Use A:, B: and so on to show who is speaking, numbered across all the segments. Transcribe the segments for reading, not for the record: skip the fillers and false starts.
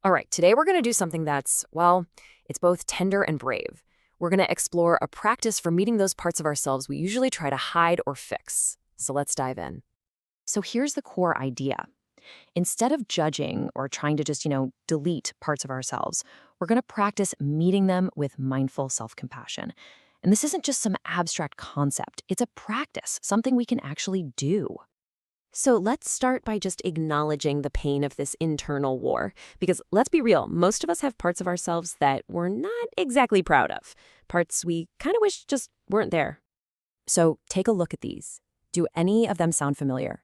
A: All right, today we're going to do something that's, well, it's both tender and brave. We're going to explore a practice for meeting those parts of ourselves we usually try to hide or fix. So let's dive in. So here's the core idea. Instead of judging or trying to just, delete parts of ourselves, we're going to practice meeting them with mindful self-compassion. And this isn't just some abstract concept. It's a practice, something we can actually do. So let's start by just acknowledging the pain of this internal war. Because let's be real, most of us have parts of ourselves that we're not exactly proud of, parts we kind of wish just weren't there. So take a look at these. Do any of them sound familiar?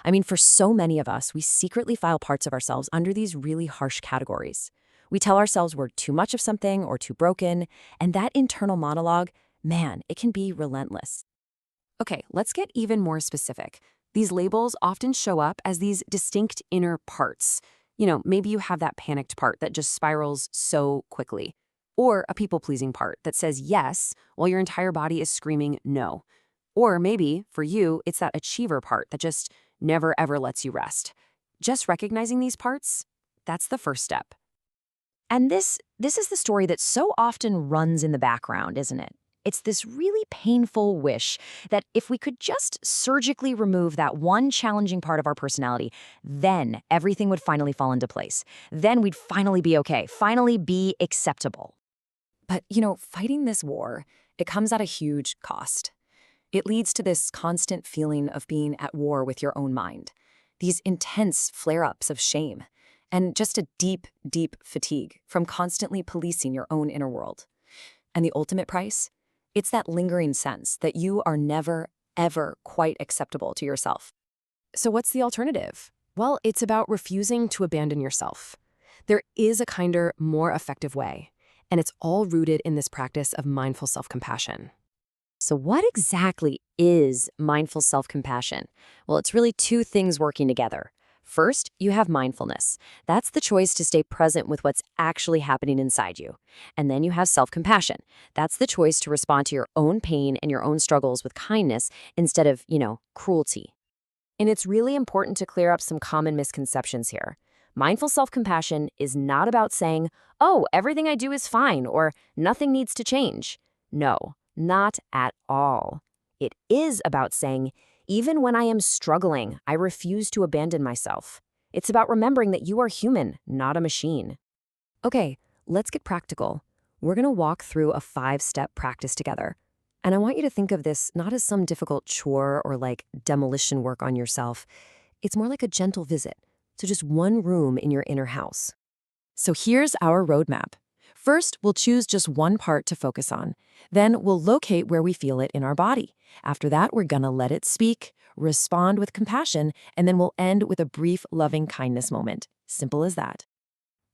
A: I mean, for so many of us, we secretly file parts of ourselves under these really harsh categories. We tell ourselves we're too much of something or too broken, and that internal monologue, man, it can be relentless. Okay, let's get even more specific. These labels often show up as these distinct inner parts. Maybe you have that panicked part that just spirals so quickly. Or a people-pleasing part that says yes while your entire body is screaming no. Or maybe, for you, it's that achiever part that just never ever lets you rest. Just recognizing these parts, that's the first step. And this is the story that so often runs in the background, isn't it? It's this really painful wish that if we could just surgically remove that one challenging part of our personality, then everything would finally fall into place. Then we'd finally be okay, finally be acceptable. But, fighting this war, it comes at a huge cost. It leads to this constant feeling of being at war with your own mind, these intense flare-ups of shame, and just a deep, deep fatigue from constantly policing your own inner world. And the ultimate price? It's that lingering sense that you are never, ever quite acceptable to yourself. So what's the alternative? Well, it's about refusing to abandon yourself. There is a kinder, more effective way, and it's all rooted in this practice of mindful self-compassion. So what exactly is mindful self-compassion? Well, it's really two things working together. First, you have mindfulness. That's the choice to stay present with what's actually happening inside you. And then you have self-compassion. That's the choice to respond to your own pain and your own struggles with kindness instead of, cruelty. And it's really important to clear up some common misconceptions here. Mindful self-compassion is not about saying, oh, everything I do is fine or nothing needs to change. No, not at all. It is about saying, even when I am struggling, I refuse to abandon myself. It's about remembering that you are human, not a machine. Okay, let's get practical. We're going to walk through a 5-step practice together. And I want you to think of this not as some difficult chore or like demolition work on yourself. It's more like a gentle visit. So just one room in your inner house. So here's our roadmap. First, we'll choose just one part to focus on. Then we'll locate where we feel it in our body. After that, we're gonna let it speak, respond with compassion, and then we'll end with a brief loving kindness moment. Simple as that.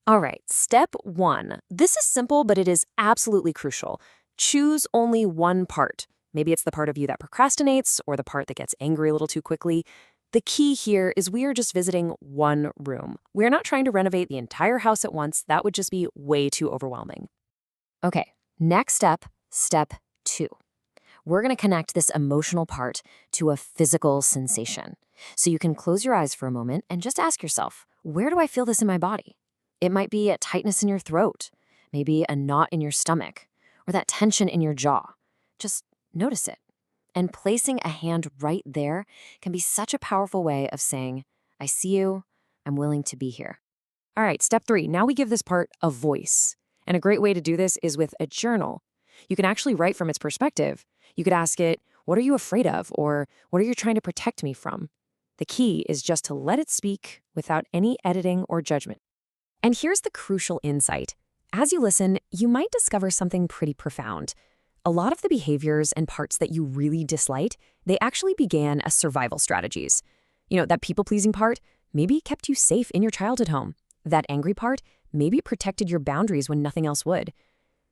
A: All right, step 1. This is simple, but it is absolutely crucial. Choose only one part. Maybe it's the part of you that procrastinates or the part that gets angry a little too quickly. The key here is we are just visiting one room. We're not trying to renovate the entire house at once. That would just be way too overwhelming. Okay, next step, step 2. We're going to connect this emotional part to a physical sensation. So you can close your eyes for a moment and just ask yourself, where do I feel this in my body? It might be a tightness in your throat, maybe a knot in your stomach, or that tension in your jaw. Just notice it. And placing a hand right there can be such a powerful way of saying, I see you, I'm willing to be here. All right, step 3. Now we give this part a voice. And a great way to do this is with a journal. You can actually write from its perspective. You could ask it, what are you afraid of? Or what are you trying to protect me from? The key is just to let it speak without any editing or judgment. And here's the crucial insight. As you listen, you might discover something pretty profound. A lot of the behaviors and parts that you really disliked, they actually began as survival strategies. That people-pleasing part maybe kept you safe in your childhood home. That angry part maybe protected your boundaries when nothing else would.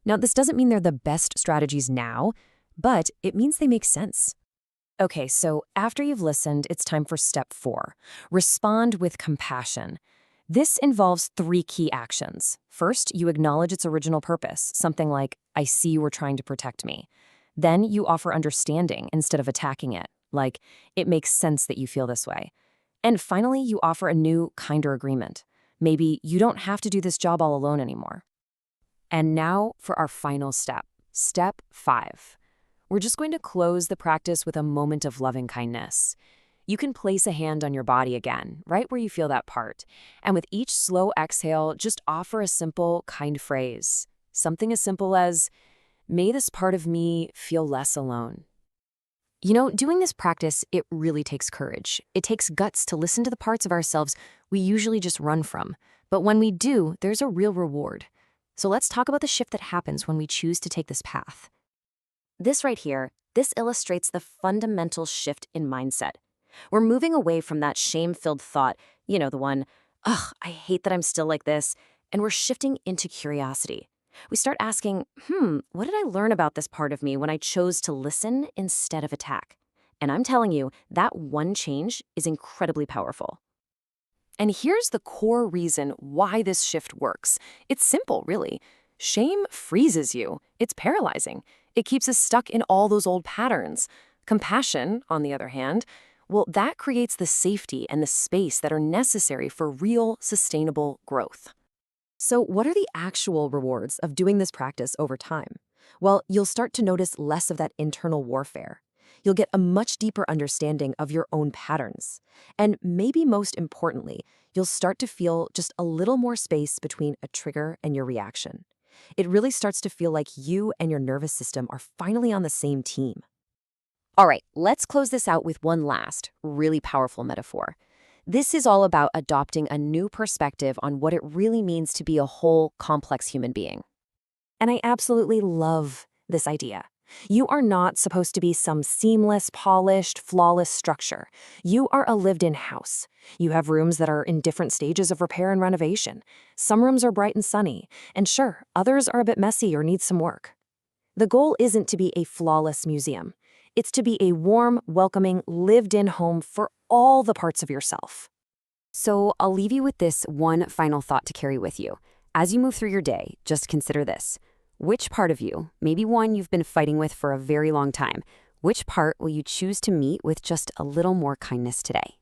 A: Now, this doesn't mean they're the best strategies now, but it means they make sense. Okay, so after you've listened, it's time for step 4. Respond with compassion. This involves 3 key actions. First, you acknowledge its original purpose, something like, I see you were trying to protect me. Then you offer understanding instead of attacking it, like, it makes sense that you feel this way. And finally, you offer a new, kinder agreement. Maybe you don't have to do this job all alone anymore. And now for our final step, step 5. We're just going to close the practice with a moment of loving kindness. You can place a hand on your body again, right where you feel that part. And with each slow exhale, just offer a simple, kind phrase. Something as simple as, "May this part of me feel less alone." You know, doing this practice, it really takes courage. It takes guts to listen to the parts of ourselves we usually just run from. But when we do, there's a real reward. So let's talk about the shift that happens when we choose to take this path. This right here, this illustrates the fundamental shift in mindset. We're moving away from that shame-filled thought, the one, ugh, I hate that I'm still like this, and we're shifting into curiosity. We start asking, what did I learn about this part of me when I chose to listen instead of attack? And I'm telling you, that one change is incredibly powerful. And here's the core reason why this shift works. It's simple, really. Shame freezes you. It's paralyzing. It keeps us stuck in all those old patterns. Compassion, on the other hand, well, that creates the safety and the space that are necessary for real, sustainable growth. So what are the actual rewards of doing this practice over time? Well, you'll start to notice less of that internal warfare. You'll get a much deeper understanding of your own patterns. And maybe most importantly, you'll start to feel just a little more space between a trigger and your reaction. It really starts to feel like you and your nervous system are finally on the same team. All right, let's close this out with one last, really powerful metaphor. This is all about adopting a new perspective on what it really means to be a whole, complex human being. And I absolutely love this idea. You are not supposed to be some seamless, polished, flawless structure. You are a lived-in house. You have rooms that are in different stages of repair and renovation. Some rooms are bright and sunny, and sure, others are a bit messy or need some work. The goal isn't to be a flawless museum. It's to be a warm, welcoming, lived-in home for all the parts of yourself. So I'll leave you with this one final thought to carry with you. As you move through your day, just consider this. Which part of you, maybe one you've been fighting with for a very long time, which part will you choose to meet with just a little more kindness today?